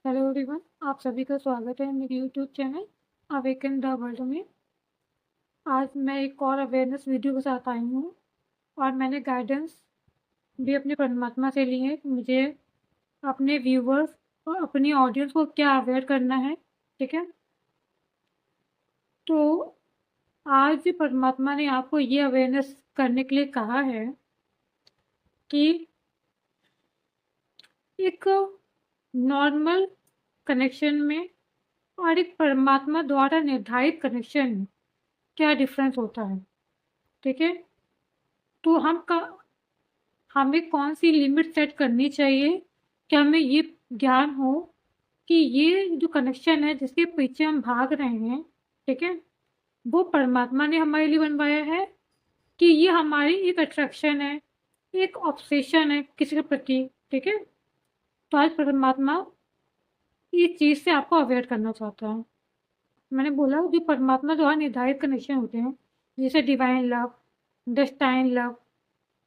Hello everyone, आप सभी का स्वागत है मेरे YouTube channel awaken the world में। आज मैं एक और अवेयरनेस वीडियो के साथ आई हूँ और मैंने गाइडेंस भी अपने परमात्मा से ली है कि मुझे अपने व्यूवर्स और अपनी ऑडियंस को क्या अवेयर करना है। ठीक है, तो आज परमात्मा ने आपको ये अवेयरनेस करने के लिए कहा है कि एक नॉर्मल कनेक्शन में और एक परमात्मा द्वारा निर्धारित कनेक्शन में क्या डिफरेंस होता है। ठीक है, तो हमें कौन सी लिमिट सेट करनी चाहिए कि हमें ये ज्ञान हो कि ये जो कनेक्शन है जिसके पीछे हम भाग रहे हैं, ठीक है, वो परमात्मा ने हमारे लिए बनवाया है कि ये हमारी एक अट्रैक्शन है, एक ऑब्सेशन है किसी के प्रति। ठीक है, तो आज परमात्मा इस चीज़ से आपको अवेयर करना चाहता है। मैंने बोला जो परमात्मा द्वारा निर्धारित कनेक्शन होते हैं जैसे डिवाइन लव, डेस्टाइन लव,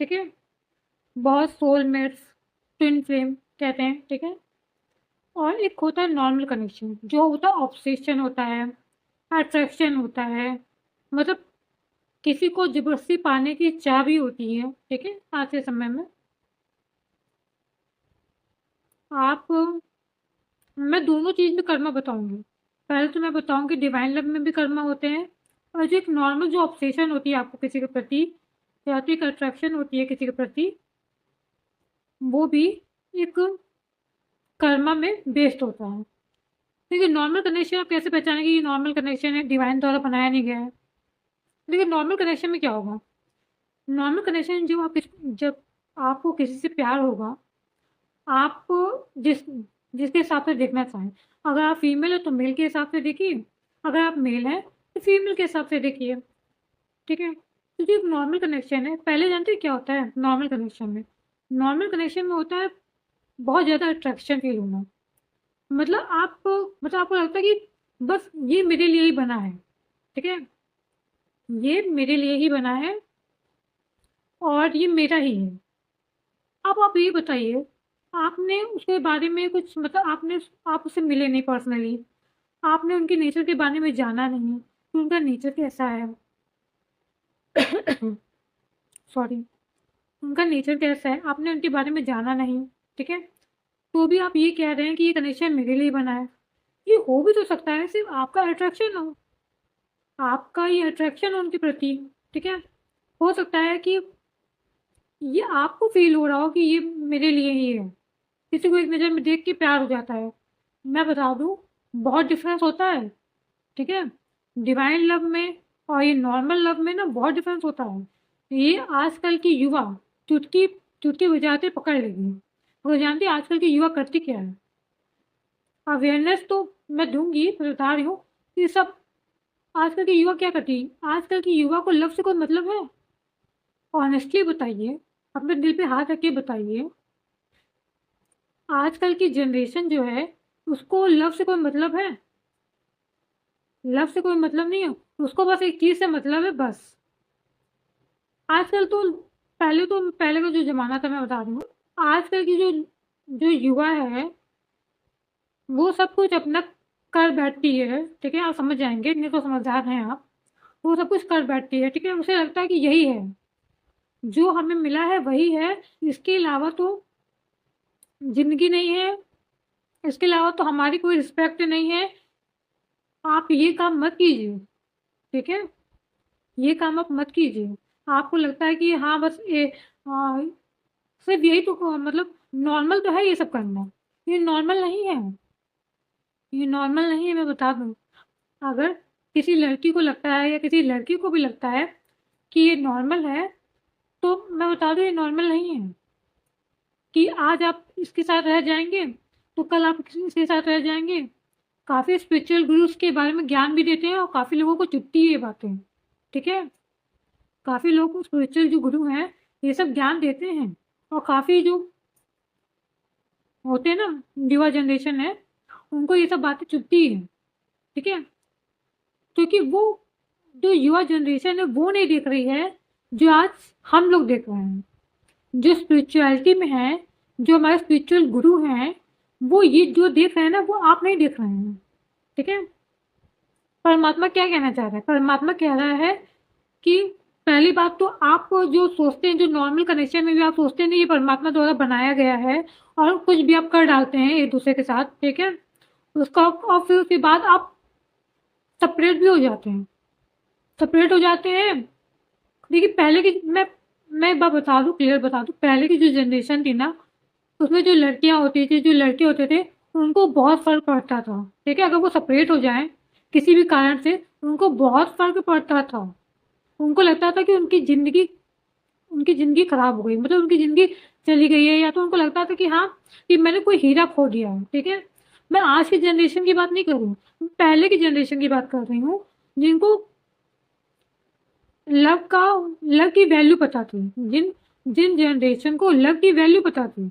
ठीक है, बहुत सोलमेट्स, ट्विन फ्लेम कहते हैं। ठीक है, और एक होता है नॉर्मल कनेक्शन जो होता है ऑब्सेशन होता है, अट्रैक्शन होता है, मतलब किसी को जबरदस्ती पाने की चाह भी होती है। ठीक है, आज के समय में आप मैं दोनों चीज़ में कर्मा बताऊंगी। पहले तो मैं बताऊंगी डिवाइन लव में भी कर्मा होते हैं और जो एक नॉर्मल जो ऑब्सेशन होती है आपको किसी के प्रति या तो एक अट्रैक्शन होती है किसी के प्रति, वो भी एक कर्मा में बेस्ड होता है। देखिए नॉर्मल कनेक्शन आप कैसे पहचानेंगे ये नॉर्मल कनेक्शन है, डिवाइन द्वारा बनाया नहीं गया है। देखिए नॉर्मल कनेक्शन में क्या होगा, नॉर्मल कनेक्शन जब आपको किसी से प्यार होगा, आप जिस जिसके हिसाब से देखना चाहें, अगर आप फीमेल है तो मेल के हिसाब से देखिए, अगर आप मेल हैं तो फीमेल के हिसाब से देखिए। ठीक है, तो जो नॉर्मल कनेक्शन है, पहले जानते हैं क्या होता है नॉर्मल कनेक्शन में? नॉर्मल कनेक्शन में होता है बहुत ज़्यादा अट्रैक्शन फील होना। मतलब आपको लगता है कि बस ये मेरे लिए ही बना है। ठीक है, ये मेरे लिए ही बना है और ये मेरा ही है। अब आप ये बताइए, आपने उसके बारे में कुछ मतलब आप उससे मिले नहीं पर्सनली, आपने उनके नेचर के बारे में जाना नहीं कि उनका नेचर कैसा है। सॉरी, उनका नेचर कैसा है आपने उनके बारे में जाना नहीं। ठीक है, तो भी आप ये कह रहे हैं कि ये कनेक्शन मेरे लिए बना है। ये हो भी तो सकता है सिर्फ आपका अट्रैक्शन हो, आपका ये अट्रैक्शन उनके प्रति। ठीक है, हो सकता है कि ये आपको फील हो रहा हो कि ये मेरे लिए ही है, किसी को एक नज़र में देख के प्यार हो जाता है। मैं बता दूँ, बहुत डिफरेंस होता है। ठीक है, डिवाइन लव में और ये नॉर्मल लव में ना बहुत डिफरेंस होता है। ये आजकल की युवा चुटकी चुटकी बजाते पकड़ लेगी। और जानती है आजकल की युवा करती क्या है? अवेयरनेस तो मैं दूंगी, बता रही हूँ ये सब। आजकल की युवा क्या करती है? आजकल की युवा को लव से कोई मतलब है? ऑनेस्टली बताइए, अपने दिल पे हाथ रख के बताइए। आजकल की जनरेशन जो है उसको लव से कोई मतलब है? लव से कोई मतलब नहीं है, उसको बस एक चीज़ से मतलब है बस। आजकल तो पहले का जो ज़माना था मैं बता रही हूँ, आजकल की जो जो युवा है वो सब कुछ अपना कर बैठती है। ठीक है, आप समझ जाएंगे, इतने तो समझदार हैं आप। वो सब कुछ कर बैठती है। ठीक है, उसे लगता है कि यही है जो हमें मिला है, वही है, इसके अलावा तो ज़िंदगी नहीं है, इसके अलावा तो हमारी कोई रिस्पेक्ट नहीं है। आप ये काम मत कीजिए। ठीक है, ये काम आप मत कीजिए। आपको लगता है कि हाँ बस सिर्फ यही तो मतलब नॉर्मल तो है ये सब करना, ये नॉर्मल नहीं है, ये नॉर्मल नहीं है। मैं बता दूँ, अगर किसी लड़की को लगता है या किसी लड़की को भी लगता है कि ये नॉर्मल है, तो मैं बता दूँ ये नॉर्मल नहीं है। कि आज आप इसके साथ रह जाएंगे तो कल आप इसके साथ रह जाएंगे। काफ़ी स्पिरिचुअल गुरुज के बारे में ज्ञान भी देते हैं और काफ़ी लोगों को चुभती है ये बातें। ठीक है, काफ़ी लोग स्पिरिचुअल जो गुरु हैं ये सब ज्ञान देते हैं और काफ़ी जो होते हैं ना युवा जनरेशन है उनको ये सब बातें चुभती है। ठीक है, क्योंकि वो जो युवा जनरेशन है वो नहीं देख रही है जो आज हम लोग देख रहे हैं, जो स्पिरिचुअलिटी में है, जो हमारे स्पिरिचुअल गुरु हैं वो ये जो देख रहे हैं ना, वो आप नहीं देख रहे हैं, ठीक है? परमात्मा क्या कहना चाह रहा है? परमात्मा कह रहा है कि पहली बात तो आप जो सोचते हैं, जो नॉर्मल कनेक्शन में भी आप सोचते हैं नहीं, ये परमात्मा द्वारा बनाया गया है और कुछ भी आप कर डालते हैं एक दूसरे के साथ, ठीक है? उसका और फिर उसके बाद आप सेपरेट भी हो जाते हैं, सेपरेट हो जाते हैं। देखिए पहले की मैं एक बात बता दूँ, क्लियर बता दूँ, पहले की जो जनरेशन थी ना, उसमें जो लड़कियाँ होती थी, जो लड़के होते थे, उनको बहुत फ़र्क पड़ता था, ठीक है? अगर वो सेपरेट हो जाएँ किसी भी कारण से, उनको बहुत फ़र्क पड़ता था। उनको लगता था कि उनकी ज़िंदगी ख़राब हो गई, मतलब उनकी ज़िंदगी चली गई है, या तो उनको लगता था कि हाँ, कि मैंने कोई हीरा खो दिया है, ठीक है? मैं आज की जनरेशन की बात नहीं कर रही हूँ, पहले की जनरेशन की बात कर रही हूँ, जिनको लव की वैल्यू पता थी, जिन जिन जनरेशन को लव की वैल्यू पता थी,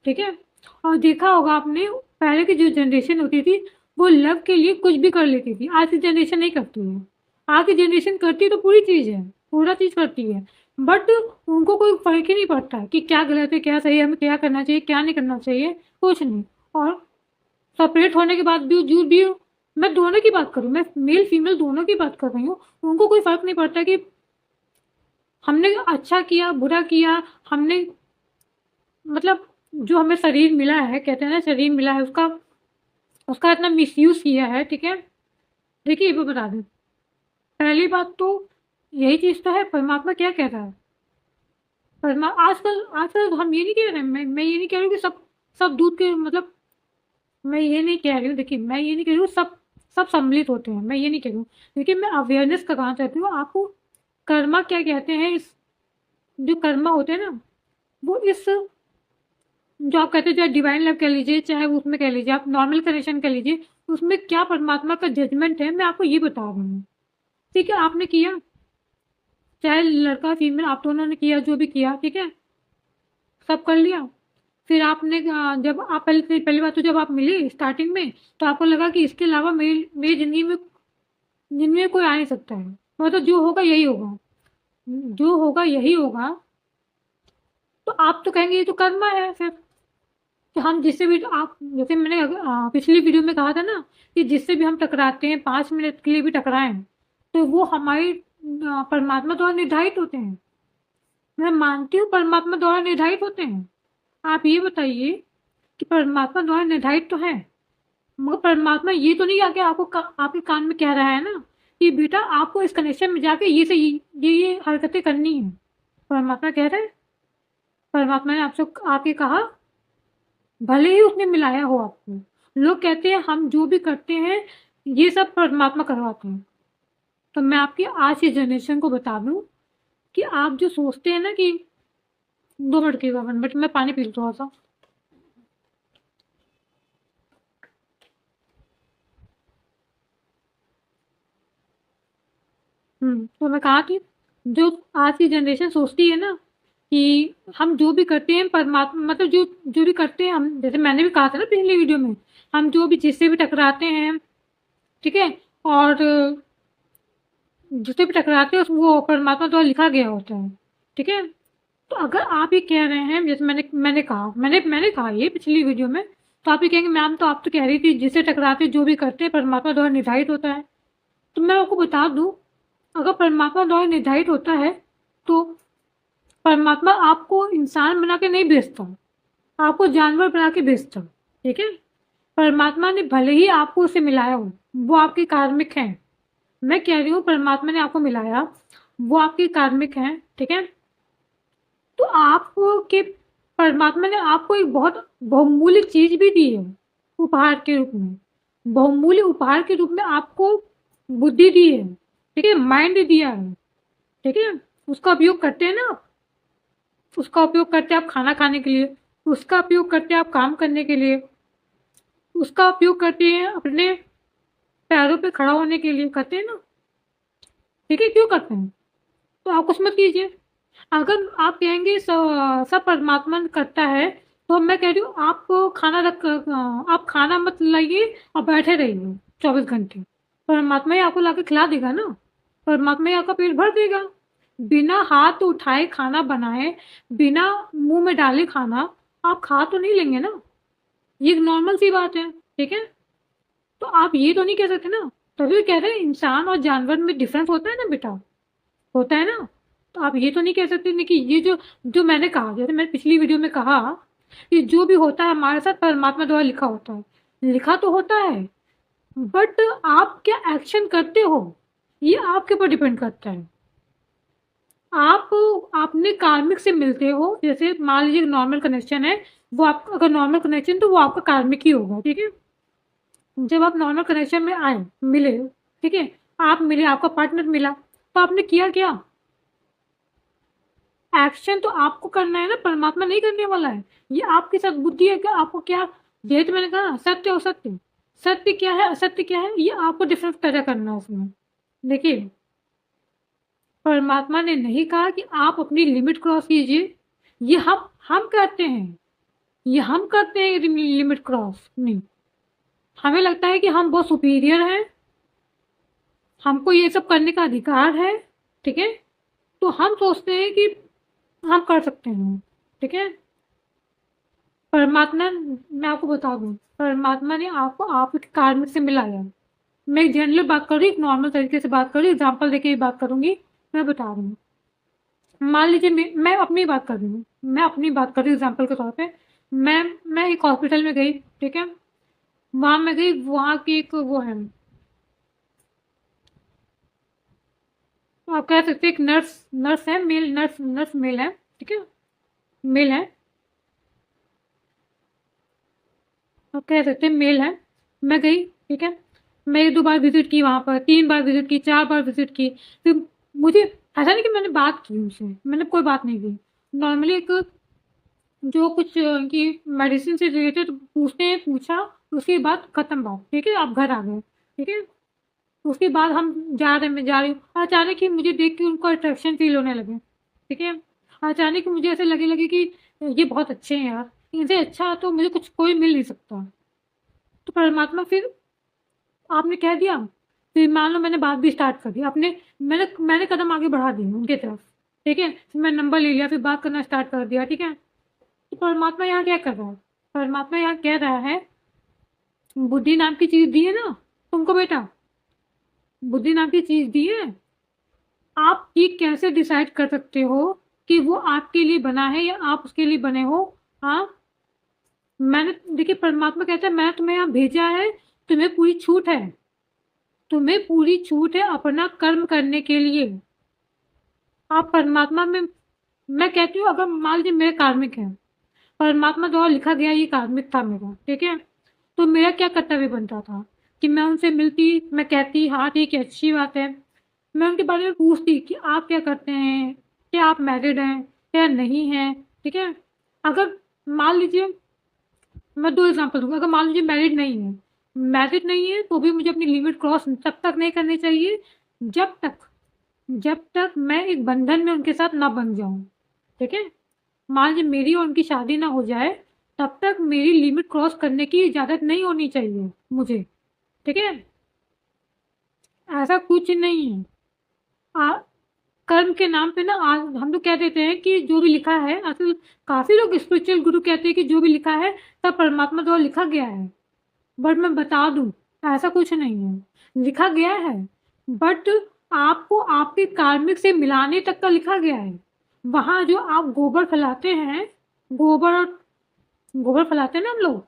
ठीक है? और देखा होगा आपने, पहले की जो जनरेशन होती थी, वो लव के लिए कुछ भी कर लेती थी, आज की जनरेशन नहीं करती है। आज की जनरेशन करती तो पूरी चीज़ है, पूरा चीज़ करती है, बट उनको कोई फ़र्क ही नहीं पड़ता कि क्या गलत है, क्या सही है, हमें क्या करना चाहिए, क्या नहीं करना चाहिए, कुछ नहीं। और सेपरेट होने के बाद भी मैं दोनों की बात कर रही हूँ, मैं मेल फीमेल दोनों की बात कर रही हूँ, उनको कोई फ़र्क नहीं पड़ता कि हमने अच्छा किया, बुरा किया, हमने मतलब जो हमें शरीर मिला है, कहते हैं ना शरीर मिला है, उसका उसका इतना मिसयूज़ किया है, ठीक है? देखिए, ये बता दूँ, पहली बात तो यही चीज़ तो है, परमात्मा क्या कह रहा है? आजकल हम ये नहीं कह रहे, मैं ये नहीं कह रही हूँ कि सब सब दूध के मतलब, मैं ये नहीं कह रही हूँ, देखिए मैं ये नहीं कह रही हूँ सब सब सम्मिलित होते हैं, मैं ये नहीं कह रही हूँ। देखिए मैं अवेयरनेस कराना चाहती हूँ आपको, कर्मा क्या कहते हैं, इस जो कर्मा होते हैं ना, वो इस जो आप कहते हैं, चाहे डिवाइन लव कह लीजिए, चाहे उसमें कह लीजिए, आप नॉर्मल कनेक्शन कह लीजिए, उसमें क्या परमात्मा का जजमेंट है, मैं आपको ये बता रही हूँ, ठीक है? आपने किया, चाहे लड़का फीमेल आप दोनों ने किया, जो भी किया, ठीक है? सब कर लिया। फिर आपने जब आप पहली बात तो जब आप मिले स्टार्टिंग में, तो आपको लगा कि इसके अलावा मेरी मेरी ज़िंदगी में कोई आ नहीं सकता है, मतलब जो होगा यही होगा, जो होगा यही होगा। तो आप तो कहेंगे ये तो कर्मा है फिर, कि हम जिससे भी आप जैसे मैंने पिछली वीडियो में कहा था ना, कि जिससे भी हम टकराते हैं, 5 मिनट के लिए भी टकराएँ, तो वो हमारी परमात्मा द्वारा निर्धारित होते हैं। मैं मानती हूँ परमात्मा द्वारा निर्धारित होते हैं। आप ये बताइए कि परमात्मा द्वारा निर्धारित तो हैं, मगर परमात्मा ये तो नहीं आके आपके कान में कह रहा है ना, कि बेटा आपको इस कनेक्शन में जाके ये हरकतें करनी है। परमात्मा कह रहा है, परमात्मा ने आपसे आके कहा, भले ही उसने मिलाया हो आपको। लोग कहते हैं हम जो भी करते हैं, ये सब परमात्मा करवाते हैं। तो मैं आपकी आज की जनरेशन को बता दूँ कि आप जो सोचते हैं ना कि 2 मिनट रुकिएगा, 1 मिनट मैं पानी पी लूँ थोड़ा-सा। तो मैं कहा कि जो आज की जनरेशन सोचती है ना, कि हम जो भी करते हैं परमात्मा, मतलब जो जो भी करते हैं हम, जैसे मैंने भी कहा था ना पिछली वीडियो में, हम जो भी जिससे भी टकराते हैं, ठीक है? और जिससे भी टकराते हैं वो परमात्मा द्वारा लिखा गया होता है, ठीक है? तो अगर आप ये कह रहे हैं, जैसे मैंने कहा ये पिछली वीडियो में, तो आप ये कहेंगे मैम तो आप तो कह रही थी जिससे टकराते जो भी करते हैं परमात्मा द्वारा निर्धारित होता है। तो मैं आपको बता दूँ, अगर परमात्मा द्वारा निर्धारित होता है, तो परमात्मा आपको इंसान बना के नहीं भेजता, आपको जानवर बना के भेजता, ठीक है? परमात्मा ने भले ही आपको उससे मिलाया हो, वो आपके कार्मिक हैं। मैं कह रही हूँ परमात्मा ने आपको मिलाया, वो आपके कार्मिक हैं, ठीक है? तो आपके परमात्मा ने आपको एक बहुत बहुमूल्य चीज़ भी दी है, उपहार के रूप में। बहुमूल्य उपहार के रूप में आपको बुद्धि दी है, ठीक है? माइंड दिया है, ठीक है? उसका उपयोग करते हैं ना आप, उसका उपयोग करते हैं आप खाना खाने के लिए, उसका उपयोग करते हैं आप काम करने के लिए, उसका उपयोग करते हैं अपने पैरों पे खड़ा होने के लिए, करते हैं ना, ठीक है? क्यों करते हैं? तो आप कुछ मत कीजिए। अगर आप कहेंगे सब परमात्मा करता है, तो मैं कह रही हूँ आप खाना मत लाइए और बैठे रहिए 24 घंटे, परमात्मा ही आपको लाके खिला देगा ना, परमात्मा ही आपका पेट भर देगा। बिना हाथ उठाए खाना बनाए, बिना मुंह में डाले खाना आप खा तो नहीं लेंगे ना, ये एक नॉर्मल सी बात है, ठीक है। तो आप ये तो नहीं कह सकते ना, तभी कह रहे हैं इंसान और जानवर में डिफरेंस होता है ना बेटा, होता है ना। तो आप ये तो नहीं कह सकते ना कि ये जो जो मैंने कहा, जैसे मैंने पिछली वीडियो में कहा कि जो भी होता है हमारे साथ परमात्मा द्वारा लिखा होता है, लिखा तो होता है, बट आप क्या एक्शन करते हो ये आपके ऊपर डिपेंड करता है। आप अपने कार्मिक से मिलते हो, जैसे मान लीजिए नॉर्मल कनेक्शन है, वो आप अगर नॉर्मल कनेक्शन तो वो आपका कार्मिक ही होगा, ठीक है। जब आप नॉर्मल कनेक्शन में आए, मिले, ठीक है, आप मिले, आपका पार्टनर मिला, तो आपने किया क्या? एक्शन तो आपको करना है ना, परमात्मा नहीं करने वाला है। ये आपकी सद्बुद्धि है कि आपको क्या, ये तो मैंने कहा सत्य और सत्य, सत्य क्या है असत्य क्या है ये आपको डिफरेंस पैदा करना है उसमें। देखिए, परमात्मा ने नहीं कहा कि आप अपनी लिमिट क्रॉस कीजिए, ये हम करते हैं, ये हम करते हैं लिमिट क्रॉस नहीं। हमें लगता है कि हम बहुत सुपीरियर हैं, हमको ये सब करने का अधिकार है, ठीक है। तो हम सोचते हैं कि हम कर सकते हैं, ठीक है। परमात्मा, मैं आपको बता दूं, परमात्मा ने आपको आपके कार्मिक से मिलाया। मैं एक जनरल बात कर रही, एक नॉर्मल तरीके से बात कर रही, एग्जाम्पल देके ही बात करूंगी। मैं बता रही हूँ, मान लीजिए मैं अपनी बात कर रही हूँ, मैं अपनी बात कर रही हूँ एग्जाम्पल के तौर पे। मैं एक हॉस्पिटल में गई, ठीक है। वहां मैं गई, वहां की एक वो है, आप कह सकते हैं एक नर्स, नर्स है मेल, नर्स मेल है, ठीक है, मेल है, आप कह सकते हैं मेल है। मैं गई, ठीक है, मैं 1-2 बार विजिट की वहां पर, 3 बार विजिट की, 4 बार विजिट की। फिर मुझे ऐसा नहीं कि मैंने बात की उनसे, मैंने कोई बात नहीं की। नॉर्मली एक जो कुछ उनकी मेडिसिन से रिलेटेड पूछते हैं, पूछा, उसके बाद खत्म बात, ठीक है, आप घर आ गए, ठीक है। उसके बाद हम जा रहे, मैं जा रही हूँ, अचानक ही मुझे देख के उनको अट्रैक्शन फील होने लगे, ठीक है। अचानक ही मुझे ऐसे लगे कि ये बहुत अच्छे हैं यार, इनसे अच्छा तो मुझे कुछ कोई मिल नहीं सकता। तो परमात्मा फिर आपने कह दिया, फिर मान लो मैंने बात भी स्टार्ट कर दी, आपने, मैंने कदम आगे बढ़ा दिए उनकी तरफ, ठीक है, फिर मैंने नंबर ले लिया, फिर बात करना स्टार्ट कर दिया, ठीक है। तो परमात्मा यहाँ क्या कर रहा है? परमात्मा यहाँ कह रहा है, बुद्धि नाम की चीज दी है ना तुमको बेटा, बुद्धि नाम की चीज दी है, आप ये कैसे डिसाइड कर सकते हो कि वो आपके लिए बना है या आप उसके लिए बने हो? हाँ, मैंने, देखिए परमात्मा कहता है मैं तुम्हें यहाँ भेजा है, तुम्हें पूरी छूट है, तुम्हें पूरी छूट है अपना कर्म करने के लिए। आप परमात्मा में, मैं कहती हूँ अगर मान लीजिए मेरे कार्मिक है, परमात्मा द्वारा लिखा गया ये कार्मिक था मेरा, ठीक है। तो मेरा क्या कर्तव्य बनता था कि मैं उनसे मिलती, मैं कहती हाँ ठीक है अच्छी बात है, मैं उनके बारे में पूछती कि आप क्या करते हैं, क्या आप मैरिड हैं या नहीं हैं, ठीक है। अगर मान लीजिए, मैं 2 एग्जांपल दूँगी, अगर मान लीजिए मैरिड नहीं है तो भी मुझे अपनी लिमिट क्रॉस तब तक नहीं करनी चाहिए जब तक मैं एक बंधन में उनके साथ ना बंध जाऊँ, ठीक है। मान लीजिए मेरी और उनकी शादी ना हो जाए, तब तक मेरी लिमिट क्रॉस करने की इजाज़त नहीं होनी चाहिए मुझे, ठीक है। ऐसा कुछ नहीं है। आ, कर्म के नाम पे ना आज हम लोग कह देते हैं कि जो भी लिखा है, असल काफ़ी लोग स्पिरिचुअल गुरु कहते हैं कि जो भी लिखा है सब परमात्मा द्वारा लिखा गया है। बट मैं बता दूं, ऐसा कुछ नहीं है, लिखा गया है, बट आपको आपके कार्मिक से मिलाने तक का लिखा गया है। वहां जो आप गोबर फैलाते हैं, गोबर गोबर फैलाते हैं ना हम लोग,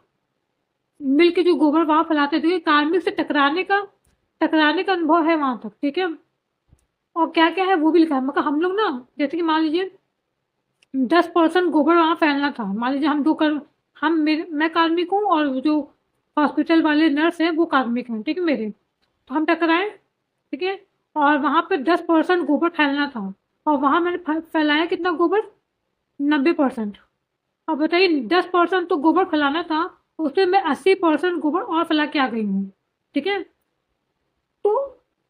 मिल के जो गोबर वहां फैलाते हैं, तो ये कार्मिक से टकराने का अनुभव है वहां तक, ठीक है। और क्या क्या है वो भी लिखा है, मतलब हम लोग ना, जैसे कि मान लीजिए 10% गोबर वहां फैलना था, मान लीजिए हम दो कर, मैं कार्मिक हूँ और जो हॉस्पिटल वाले नर्स हैं वो कार्मिक हैं, ठीक है मेरे, तो हम टकराए, ठीक है। और वहां पे 10% गोबर फैलना था, और वहां मैंने फैलाया कितना गोबर, 90%। अब बताइए 10% तो गोबर फैलाना था, उसमें मैं 80% गोबर और फैला के आ गई हूँ, ठीक है। तो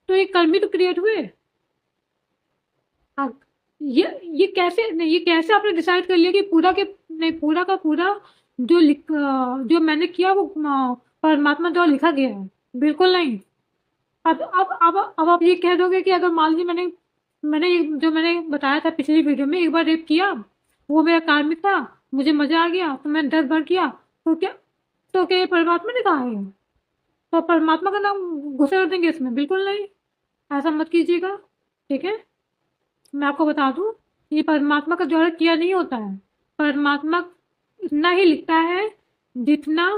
ये कर्मी तो क्रिएट हुए। हाँ, ये कैसे नहीं, ये कैसे आपने डिसाइड कर लिया कि पूरा के नहीं, पूरा का पूरा जो मैंने किया वो परमात्मा द्वारा लिखा गया है? बिल्कुल नहीं। अब आप ये कह दोगे कि अगर मान लीजिए मैंने जो मैंने बताया था पिछली वीडियो में, एक बार रेप किया, वो मेरा कार्मिक था, मुझे मजा आ गया तो मैंने 10 बार किया, तो क्या तो क्या ये परमात्मा ने कहा है? तो परमात्मा का नाम घुसे कर देंगे इसमें? बिल्कुल नहीं, ऐसा मत कीजिएगा, ठीक है? मैं आपको बता दूँ, ये परमात्मा का द्वारा किया नहीं होता है। परमात्मा इतना ही लिखता है जितना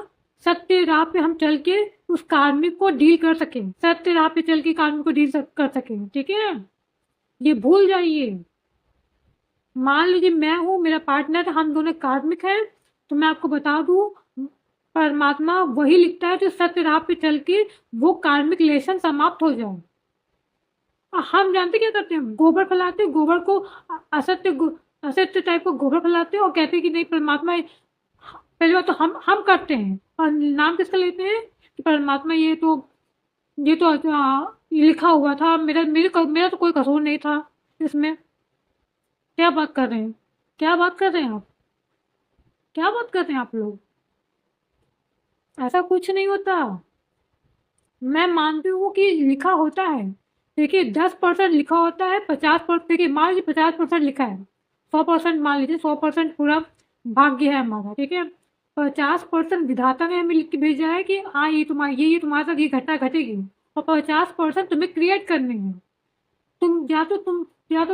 सत्य राह पे हम चल के उस कार्मिक को डील कर सकें, सत्य राह पे चल के कार्मिक को डील कर सकें, ठीक है? ये भूल जाइए। मान लीजिए मैं हूँ, मेरा पार्टनर, हम दोनों कार्मिक हैं, तो मैं आपको बता दूँ, परमात्मा वही लिखता है जो सत्य राह पे चल के वो कार्मिक रिलेशन समाप्त हो जाए। हम जानते क्या करते हैं? गोबर फैलाते हैं, गोबर को असत्य टाइप का गोबर फैलाते हैं और कहते हैं कि नहीं परमात्मा, पहली बात तो हम करते हैं और नाम किसका लेते हैं कि परमात्मा ये तो लिखा हुआ था, मेरा तो कोई कसूर नहीं था इसमें। क्या बात कर रहे हैं? क्या बात कर रहे हैं आप? क्या बात कर रहे हैं आप लोग? ऐसा कुछ नहीं होता। मैं मानती हूँ कि लिखा होता है। देखिए 10% लिखा होता है, 50%, देखिए मान लीजिए 50% लिखा है, 100% मान लीजिए, 100% पूरा भाग्य है हमारा, ठीक है? 50% विधाता ने हमें लिख के भेजा है कि हाँ ये तुम्हारे साथ ये घटना घटेगी, और 50% तुम्हें क्रिएट करनी है।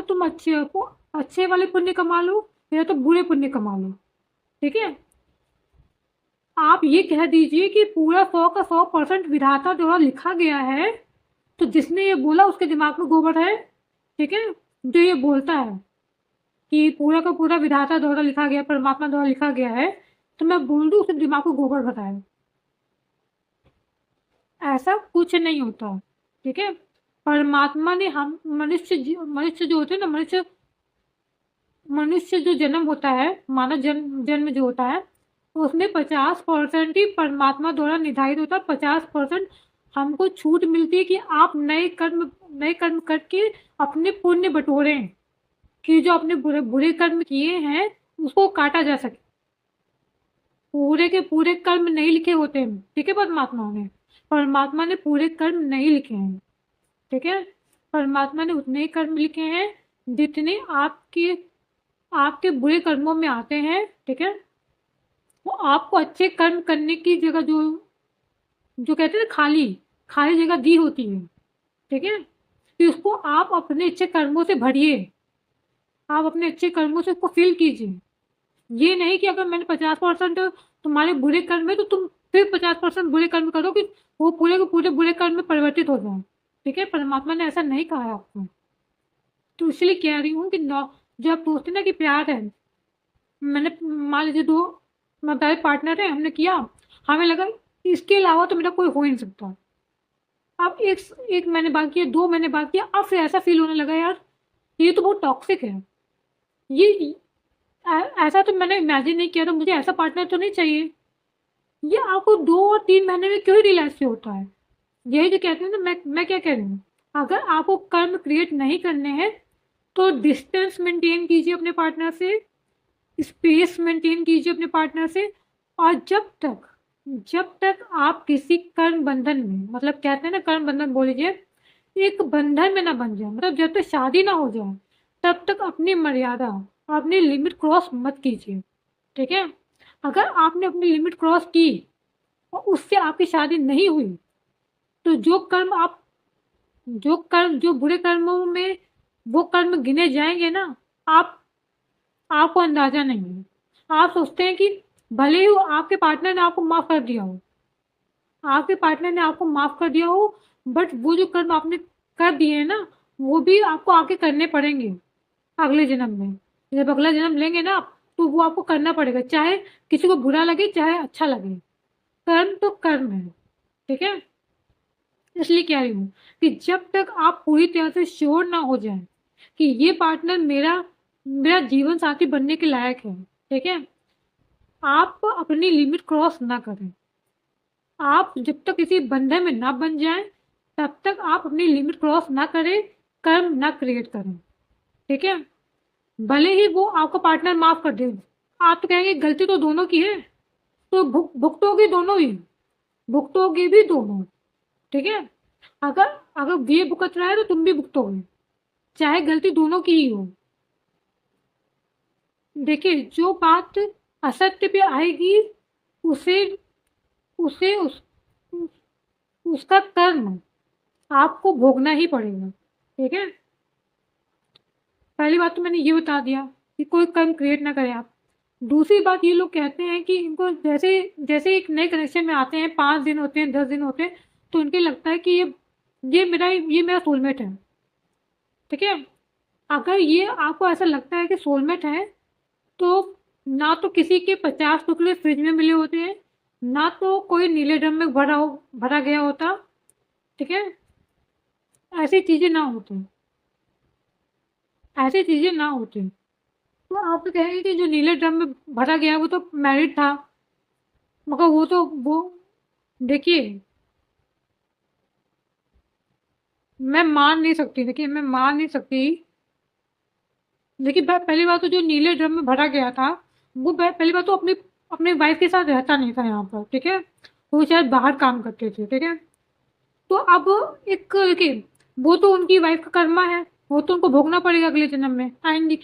तुम अच्छे वाले पुण्य कमा लो या तो बुरे पुण्य कमा लो, ठीक है? आप ये कह दीजिए कि पूरा 100 का 100% विधाता द्वारा लिखा गया है, तो जिसने ये बोला उसके दिमाग में गोबर है, ठीक है? जो ये बोलता है कि पूरा का पूरा विधाता द्वारा लिखा गया, परमात्मा द्वारा लिखा गया है, तो मैं बोल दूँ उसके दिमाग को गोबर भरा है। ऐसा कुछ नहीं होता, ठीक है? परमात्मा ने हम मनुष्य जो होते हैं ना, मनुष्य जो जन्म होता है, मानव जन्म जो होता है, उसमें 50% ही परमात्मा द्वारा निर्धारित होता है, 50% हमको छूट मिलती है कि आप नए कर्म करके अपने पुण्य बटोरें, कि जो अपने बुरे कर्म किए हैं उसको काटा जा सके। पूरे के पूरे कर्म नहीं लिखे होते हैं, ठीक है? परमात्मा ने पूरे कर्म नहीं लिखे हैं, ठीक है? परमात्मा ने उतने ही कर्म लिखे हैं जितने आपके बुरे कर्मों में आते हैं, ठीक है? वो आपको अच्छे कर्म करने की जगह जो जो कहते हैं खाली खाली जगह दी होती है, ठीक है? कि उसको आप अपने अच्छे कर्मों से भरिए, आप अपने अच्छे कर्मों से उसको फिल कीजिए। ये नहीं कि अगर मैंने 50% तुम्हारे बुरे कर्म है तो तुम फिर 50% बुरे कर्म करो कि वो पूरे के पूरे बुरे कर्म में परिवर्तित हो जाए, ठीक है? परमात्मा ने ऐसा नहीं कहा है आपको। तो इसलिए कह रही हूँ कि जो आप सोचते ना कि प्यार है, मैंने मान लीजिए दो हमारे पार्टनर है, हमने किया, हमें लगा इसके अलावा तो मेरा कोई हो ही नहीं सकता। अब एक महीने बाद किया, 2 महीने बाद किया, अब फिर ऐसा फील होने लगा यार ये तो बहुत टॉक्सिक है। ये ऐसा तो मैंने इमेजिन नहीं किया था, मुझे ऐसा पार्टनर तो नहीं चाहिए। ये आपको 2 और 3 महीने में क्यों ही रियलाइज से होता है? यही जो कहते हैं ना, मैं क्या कह रही हूँ, अगर आपको कर्म क्रिएट नहीं करने हैं तो डिस्टेंस मेंटेन कीजिए अपने पार्टनर से, स्पेस मेंटेन कीजिए अपने पार्टनर से। और जब तक आप किसी कर्म बंधन में, मतलब कहते हैं ना कर्म बंधन बोल लीजिए, एक बंधन में ना बन जाए, मतलब जब तक शादी ना हो जाए तब तक अपनी मर्यादा, अपनी लिमिट क्रॉस मत कीजिए, ठीक है? अगर आपने अपनी लिमिट क्रॉस की और उससे आपकी शादी नहीं हुई, तो जो बुरे कर्मों में वो कर्म गिने जाएंगे ना, आप आपको अंदाजा नहीं है। आप सोचते हैं कि भले ही आपके पार्टनर ने आपको माफ कर दिया हो, बट वो जो कर्म आपने कर दिए हैं ना, वो भी आपको आगे करने पड़ेंगे अगले जन्म में। जब अगला जन्म लेंगे ना आप, तो वो आपको करना पड़ेगा, चाहे किसी को बुरा लगे चाहे अच्छा लगे। कर्म तो कर्म है, ठीक है? इसलिए कह रही हूँ कि जब तक आप पूरी तरह से श्योर ना हो जाए कि ये पार्टनर मेरा मेरा जीवन साथी बनने के लायक है, ठीक है, आप अपनी लिमिट क्रॉस ना करें। आप जब तक किसी बंधन में ना बन जाए तब तक आप अपनी लिमिट क्रॉस ना करें, कर्म ना क्रिएट करें, ठीक है? भले ही वो आपका पार्टनर माफ कर दे, आप तो कहेंगे गलती तो दोनों की है, तो भुगतोगे दोनों ही, भुगतोगे भी दोनों, ठीक है? अगर अगर ये भुगत रहा है तो तुम भी भुगतोगे, चाहे गलती दोनों की ही हो। देखिए जो बात असत्य पे आएगी उसे उसे उसका कर्म आपको भोगना ही पड़ेगा। ठीक है, पहली बात तो मैंने ये बता दिया कि कोई कर्म क्रिएट ना करें आप। दूसरी बात, ये लोग कहते हैं कि इनको जैसे जैसे एक नए कनेक्शन में आते हैं, 5 दिन होते हैं, 10 दिन होते हैं, तो इनके लगता है कि ये मेरा सोलमेट है। ठीक है, अगर ये आपको ऐसा लगता है कि सोलमेट है, तो ना तो किसी के 50 टुकड़े फ्रिज में मिले होते हैं, ना तो कोई नीले ड्रम में भरा गया होता। ठीक है, ऐसी चीज़ें ना होती, ऐसी चीज़ें ना होती। तो आप तो कहेंगे कि जो नीले ड्रम में भरा गया वो तो मैरिड था, मगर वो देखिए, मैं मान नहीं सकती, देखिए मैं मान नहीं सकती। देखिए पहली बात तो जो नीले ड्रम में भरा गया था, वो पहली बात तो अपनी अपनी वाइफ के साथ रहता नहीं था यहाँ पर। ठीक है, वो शायद बाहर काम करते थे। ठीक है, तो अब एक देखिए, वो तो उनकी वाइफ का कर्मा है, वो तो उनको भोगना पड़ेगा अगले जन्म में आएंगी।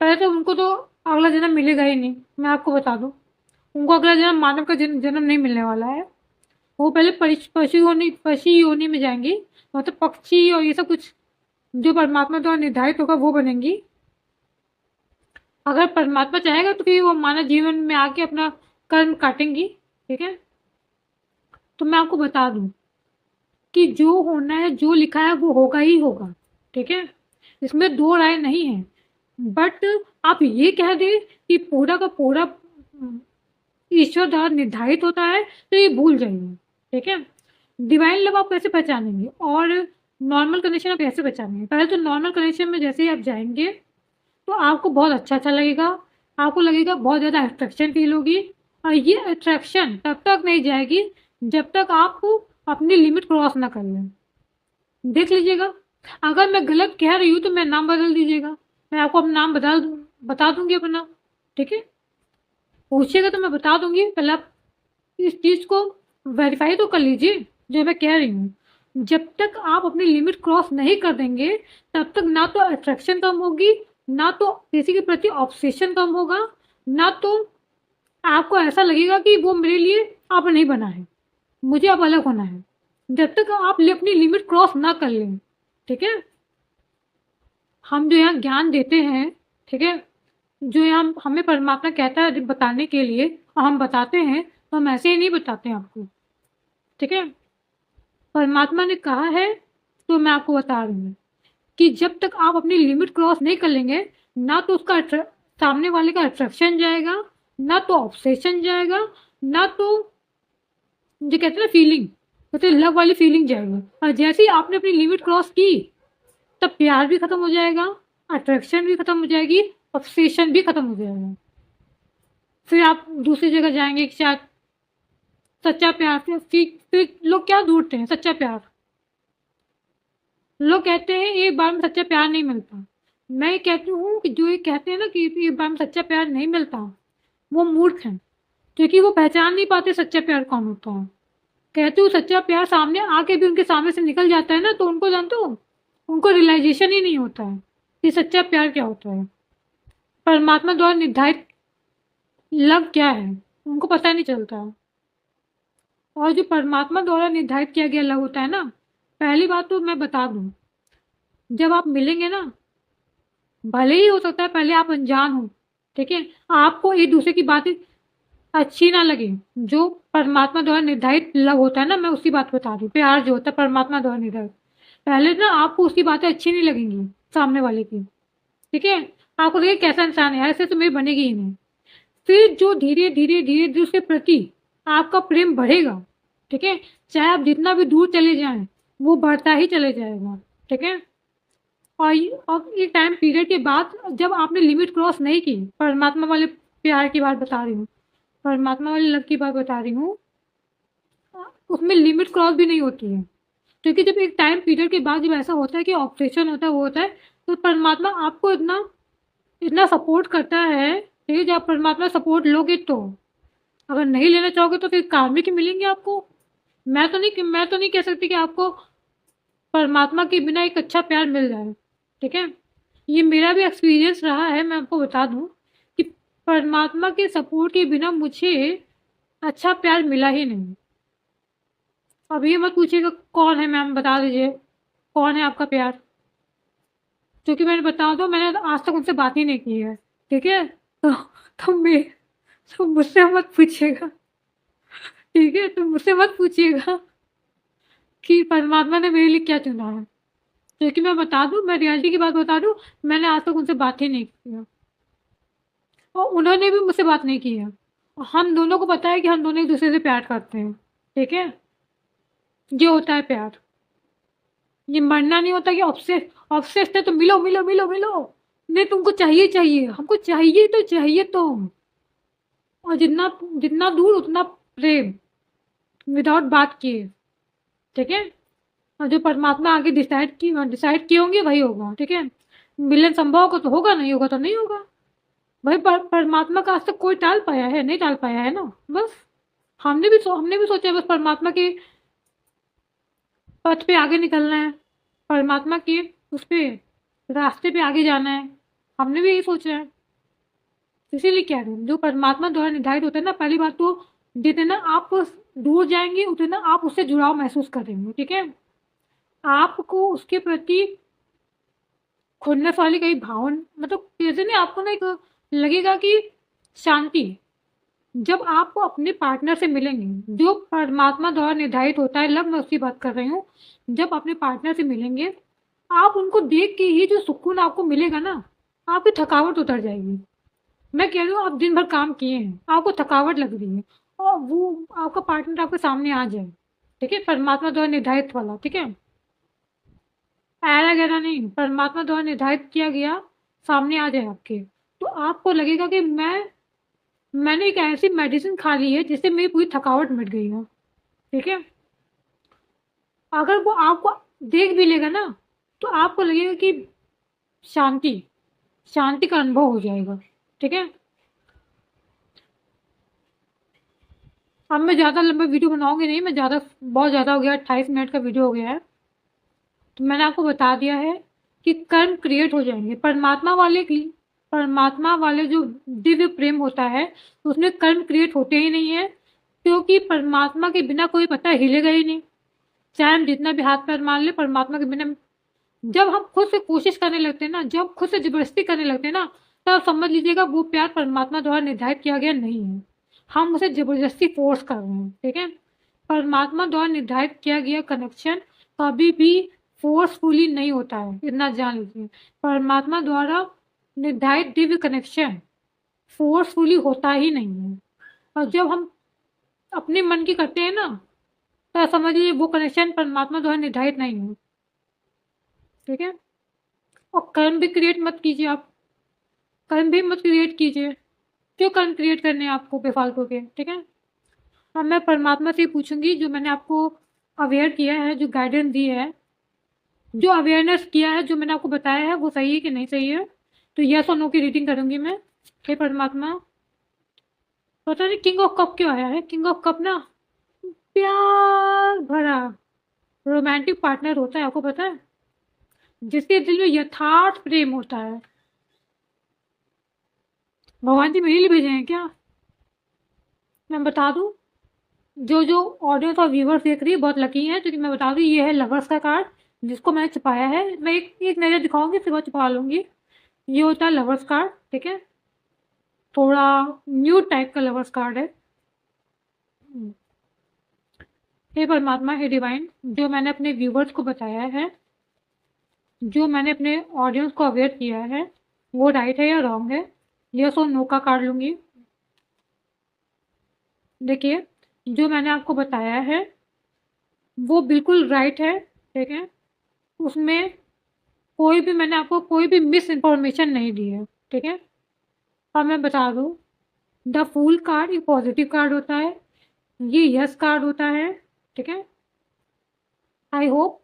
पहले तो उनको तो अगला जन्म मिलेगा ही नहीं, मैं आपको बता दूं। उनको अगला जन्म मानव का जन्म नहीं मिलने वाला है। वो पहले पशु योनि में जाएंगी, मतलब पक्षी और ये सब कुछ जो परमात्मा द्वारा निर्धारित होगा वो बनेंगी। अगर परमात्मा चाहेगा तो फिर वो मानव जीवन में आके अपना कर्म काटेंगी। ठीक है, तो मैं आपको बता दूं कि जो होना है, जो लिखा है वो होगा ही होगा। ठीक है, इसमें दो राय नहीं है। बट आप ये कह दें कि पूरा का पूरा ईश्वर द्वारा निर्धारित होता है, तो ये भूल जाइए। ठीक है, डिवाइन लव आप कैसे पहचानेंगे और नॉर्मल कनेक्शन आप कैसे पहचानेंगे? पहले तो नॉर्मल कनेक्शन में जैसे ही आप जाएंगे तो आपको बहुत अच्छा लगेगा, आपको लगेगा बहुत ज़्यादा अट्रैक्शन फील होगी। और ये अट्रैक्शन तब तक नहीं जाएगी जब तक आप अपनी लिमिट क्रॉस ना कर लें। देख लीजिएगा, अगर मैं गलत कह रही हूँ तो मैं नाम बदल दीजिएगा, मैं आपको अपना नाम बता दूंगी अपना। ठीक है, पूछिएगा तो मैं बता दूंगी। पहले आप इस चीज़ को वेरीफाई तो कर लीजिए जो मैं कह रही हूँ। जब तक आप अपनी लिमिट क्रॉस नहीं कर देंगे, तब तक ना तो अट्रैक्शन कम होगी, ना तो किसी के प्रति ऑब्सेशन कम होगा, ना तो आपको ऐसा लगेगा कि वो मेरे लिए अब नहीं बना है, मुझे अब अलग होना है। जब तक आप अपनी लिमिट क्रॉस ना कर लें। ठीक है, हम जो यहाँ ज्ञान देते हैं, ठीक है, जो यहाँ हमें परमात्मा कहता है बताने के लिए, और हम बताते हैं, तो हम ऐसे ही नहीं बताते हैं आपको। ठीक है, परमात्मा ने कहा है तो मैं आपको बता रही हूँ कि जब तक आप अपनी लिमिट क्रॉस नहीं कर लेंगे, ना तो उसका सामने वाले का अट्रैक्शन जाएगा, ना तो ऑब्सेशन जाएगा, ना तो जो कहते हैं ना फीलिंग, कहते लव वाली फीलिंग जाएगी। और जैसे ही आपने अपनी लिमिट क्रॉस की, तब प्यार भी खत्म हो जाएगा, अट्रैक्शन भी खत्म हो जाएगी, ऑब्सेशन भी खत्म हो जाएगा। फिर आप दूसरी जगह जाएंगे कि शायद सच्चा प्यार, फिर लोग क्या ढूंढते हैं? सच्चा प्यार। लोग कहते हैं एक बार में सच्चा प्यार नहीं मिलता। मैं ये कहती हूँ कि जो ये कहते हैं ना कि एक बार में सच्चा प्यार नहीं मिलता, वो मूर्ख हैं, क्योंकि वो पहचान नहीं पाते सच्चा प्यार कौन होता है। कहते हो सच्चा प्यार सामने आके भी उनके सामने से निकल जाता है ना, तो उनको जानते हो, उनको रियलाइजेशन ही नहीं होता है कि सच्चा प्यार क्या होता है, परमात्मा द्वारा निर्धारित लव क्या है, उनको पता नहीं चलता। और जो परमात्मा द्वारा निर्धारित किया गया लव होता है ना, पहली बात तो मैं बता दूं, जब आप मिलेंगे ना, भले ही हो सकता है पहले आप अनजान हो, ठीक है, आपको एक दूसरे की बातें अच्छी ना लगे। जो परमात्मा द्वारा निर्धारित लव होता है ना, मैं उसकी बात बता रही हूँ, प्यार जो होता है परमात्मा द्वारा निर्धारित, पहले ना आपको उसकी बातें अच्छी नहीं लगेंगी सामने वाले की। ठीक है, आपको लगे कैसा इंसान है, ऐसे तो मेरी बनेगी ही नहीं। फिर जो धीरे धीरे धीरे धीरे उसके प्रति आपका प्रेम बढ़ेगा। ठीक है, चाहे आप जितना भी दूर चले जाएं, वो बढ़ता ही चले जाएगा। ठीक है, और एक टाइम पीरियड के बाद जब आपने लिमिट क्रॉस नहीं की, परमात्मा वाले प्यार की बात बता रही हूँ, परमात्मा वाले लव की बात बता रही हूँ, उसमें लिमिट क्रॉस भी नहीं होती है। क्योंकि जब एक टाइम पीरियड के बाद जब ऐसा होता है कि ऑपरेशन होता है, वो होता है, तो परमात्मा आपको इतना इतना सपोर्ट करता है। ठीक है, जब परमात्मा सपोर्ट लोगे तो, अगर नहीं लेना चाहोगे तो फिर कार्मिक मिलेंगे आपको। मैं तो नहीं कह सकती कि आपको परमात्मा के बिना एक अच्छा प्यार मिल जाए। ठीक है, ये मेरा भी एक्सपीरियंस रहा है, मैं आपको बता दूं कि परमात्मा के सपोर्ट के बिना मुझे अच्छा प्यार मिला ही नहीं। अब ये मत पूछिएगा कौन है मैम, बता दीजिए कौन है आपका प्यार, क्योंकि मैंने बता दो मैंने आज तक उनसे बात ही नहीं की है, ठीक है? तो मैं तो मुझसे मत पूछिएगा, ठीक है? तो मुझसे मत पूछिएगा कि परमात्मा ने मेरे लिए क्या चुना है, क्योंकि मैं बता दूँ, मैं रियलिटी की बात बता दूँ, मैंने आज तक उनसे बात ही नहीं की है और उन्होंने भी मुझसे बात नहीं की है। हम दोनों को पता है कि हम दोनों एक दूसरे से प्यार करते हैं, ठीक है? ये होता है प्यार, ये मरना नहीं होता कि ऑब्सेस ऑब्सेस्ड है तो मिलो मिलो मिलो मिलो, नहीं तुमको चाहिए चाहिए, हमको चाहिए तुम, और जितना जितना दूर उतना प्रेम, विदाउट बात किए, ठीक है? और जो परमात्मा आगे डिसाइड किए होंगे वही होगा, ठीक है? मिलन संभव होगा तो होगा, नहीं होगा तो नहीं होगा। भाई परमात्मा का आज तक कोई टाल पाया है? नहीं टाल पाया है ना, बस हमने भी सोचा है बस परमात्मा के पथ पे आगे निकलना है, परमात्मा के उस पे रास्ते पे आगे जाना है, हमने भी यही सोचा है। इसीलिए कह रही हूँ जो परमात्मा द्वारा निर्धारित होता है ना, पहली बात तो जितना आप दूर जाएंगे उतना आप उससे जुड़ाव महसूस करेंगे, ठीक है? आपको उसके प्रति खुन्नस वाली कई भावन, मतलब जैसे नहीं, आपको ना एक लगेगा कि शांति, जब आप अपने पार्टनर से मिलेंगे जो परमात्मा द्वारा निर्धारित होता है, लव मैं उसकी बात कर रही हूँ, जब अपने पार्टनर से मिलेंगे आप उनको देख के ही जो सुकून आपको मिलेगा ना, आपकी थकावट उतर जाएगी। मैं कह रही हूँ आप दिन भर काम किए हैं, आपको थकावट लग रही है, और वो आपका पार्टनर आपके सामने आ जाए, ठीक है? परमात्मा द्वारा निर्धारित वाला, ठीक है? ऐरा गैरा नहीं, परमात्मा द्वारा निर्धारित किया गया सामने आ जाए आपके, तो आपको लगेगा कि मैंने एक ऐसी मेडिसिन खा ली है जिससे मेरी पूरी थकावट मिट गई है, ठीक है? अगर वो आपको देख भी लेगा ना तो आपको लगेगा कि शांति शांति का अनुभव हो जाएगा, ठीक है? अब मैं ज़्यादा लंबा वीडियो बनाऊंगी नहीं, मैं बहुत ज़्यादा हो गया, 28 मिनट का वीडियो हो गया है, तो मैंने आपको बता दिया है कि कर्म क्रिएट हो जाएंगे। परमात्मा वाले जो दिव्य प्रेम होता है उसमें कर्म क्रिएट होते ही नहीं है, क्योंकि परमात्मा के बिना कोई पता हिलेगा ही नहीं, चाहे हम जितना भी हाथ पैर मान ले, परमात्मा के बिना जब हम खुद से कोशिश करने लगते हैं ना, जब खुद से जबरदस्ती करने लगते हैं ना, तब समझ लीजिएगा वो प्यार परमात्मा द्वारा निर्धारित किया गया नहीं है, हम उसे जबरदस्ती फोर्स कर रहे हैं, ठीक है? परमात्मा द्वारा निर्धारित किया गया कनेक्शन कभी भी फोर्सफुली नहीं होता है, इतना जान लीजिए। परमात्मा द्वारा निर्धारित दिव्य कनेक्शन फोर्सफुली होता ही नहीं है, और जब हम अपने मन की करते हैं ना, तो समझ लीजिए वो कनेक्शन परमात्मा द्वारा निर्धारित नहीं है, ठीक है? और कर्म भी क्रिएट मत कीजिए आप, कर्म भी मत क्रिएट कीजिए, क्यों कर्म क्रिएट करने हैं आपको बेफालतू के, ठीक है? अब मैं परमात्मा से पूछूंगी जो मैंने आपको अवेयर किया है, जो गाइडेंस दी है, जो अवेयरनेस किया है, जो मैंने आपको बताया है वो सही है कि नहीं सही है, तो यस और नो की रीडिंग करूंगी मैं। हे परमात्मा, पता नहीं किंग ऑफ कप क्यों आया है, किंग ऑफ कप ना प्यार भरा रोमांटिक पार्टनर होता है, आपको पता है, जिसके दिल में यथार्थ प्रेम होता है। भगवान जी मेरे लिए भेजे हैं क्या? मैं बता दूं, जो ऑडियंस और व्यूवर्स देख रही है बहुत लकी है, क्योंकि मैं बता दूं ये है लवर्स का कार्ड, जिसको मैंने छुपाया है, मैं एक नज़र दिखाऊंगी फिर वो छुपा लूंगी। ये होता है लवर्स कार्ड, ठीक है? थोड़ा न्यू टाइप का लवर्स कार्ड है। हे परमात्मा, हे डिवाइन, जो मैंने अपने व्यूवर्स को बताया है, जो मैंने अपने ऑडियंस को अवेयर किया है, वो राइट है या रॉन्ग है, यस और नो का कार्ड लूंगी। देखिए, जो मैंने आपको बताया है वो बिल्कुल राइट है, ठीक है? उसमें मैंने आपको कोई भी मिस इन्फॉर्मेशन नहीं दी है, ठीक है? अब मैं बता दूँ, द फूल कार्ड एक पॉजिटिव कार्ड होता है, ये यस कार्ड होता है, ठीक है? आई होप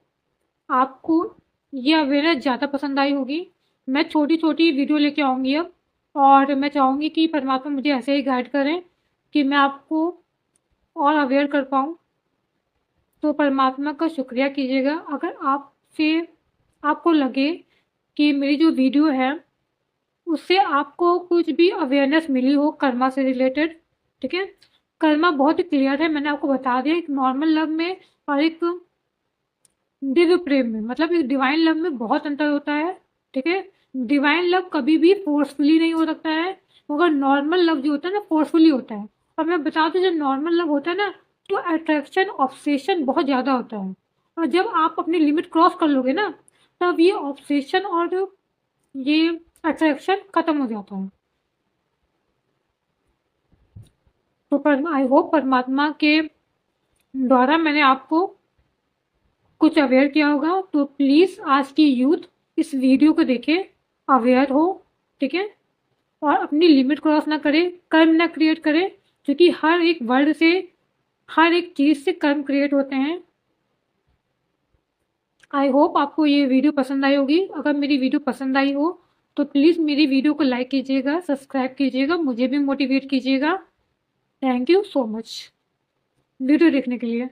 आपको ये अवेयरनेस ज़्यादा पसंद आई होगी। मैं छोटी-छोटी वीडियो लेके आऊँगी अब, और मैं चाहूँगी कि परमात्मा मुझे ऐसे ही गाइड करें कि मैं आपको और अवेयर कर पाऊँ। तो परमात्मा का शुक्रिया कीजिएगा अगर आपको लगे कि मेरी जो वीडियो है उससे आपको कुछ भी अवेयरनेस मिली हो कर्मा से रिलेटेड, ठीक है? कर्मा बहुत ही क्लियर है, मैंने आपको बता दिया। एक नॉर्मल लव में और एक दिव्य प्रेम में, मतलब एक डिवाइन लव में बहुत अंतर होता है, ठीक है। डिवाइन लव कभी भी फोर्सफुली नहीं हो सकता है, मगर नॉर्मल लव जो होता है ना फोर्सफुली होता है। और मैं बता दूं, जब नॉर्मल लव होता है ना तो अट्रैक्शन ऑब्सेशन बहुत ज़्यादा होता है, और जब आप अपनी लिमिट क्रॉस कर लोगे ना तब ये ऑब्सेशन और ये अट्रैक्शन खत्म हो जाता है। तो पर आई होप परमात्मा के द्वारा मैंने आपको कुछ अवेयर किया होगा। तो प्लीज़ आज की यूथ इस वीडियो को देखें, अवेयर हो, ठीक है। और अपनी लिमिट क्रॉस ना करे, कर्म ना क्रिएट करे, क्योंकि हर एक वर्ड से, हर एक चीज़ से कर्म क्रिएट होते हैं। आई होप आपको ये वीडियो पसंद आई होगी। अगर मेरी वीडियो पसंद आई हो तो प्लीज़ मेरी वीडियो को लाइक कीजिएगा, सब्सक्राइब कीजिएगा, मुझे भी मोटिवेट कीजिएगा। Thank you so much video देखने के लिए।